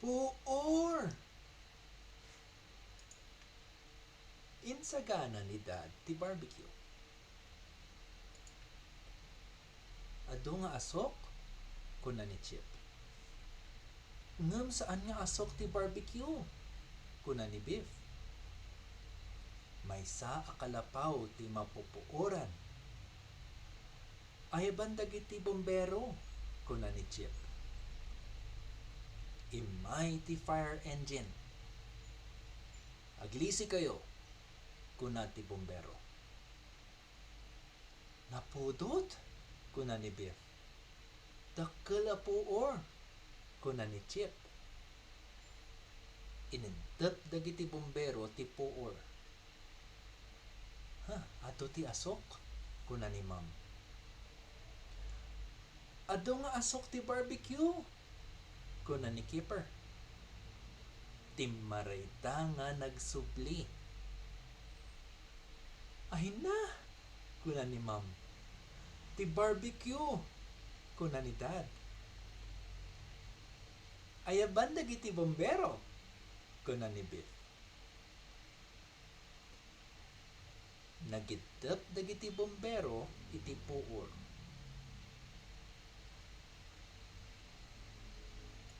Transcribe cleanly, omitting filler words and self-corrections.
Puor! Insagana ni Dad ti barbecue. Ado nga asok? Kuna ni Chip. Ngam saan nga asok ti barbecue? Kuna ni Biff. Maysa akalapaw ti mapupuoran. Ay bandag iti bombero? Kuna ni Chip. Imay ti fire engine. Aglisi kayo, kuna ti bombero. Napudot? Kuna ni Biff. Dakkel a puor, kuna ni Chip. Inintep dagiti bombero ti puor. Ato ti asok? Kuna ni Ma'am. Ado nga asok ti barbecue? Kuna ni Kipper. Timmarayta nga nagsubli. Ay na! Kuna ni Ma'am. Ti barbecue! Kuna ni Dad. Ayaban dagiti bombero? Kuna ni Biff. Nagitep dagiti bombero iti puor.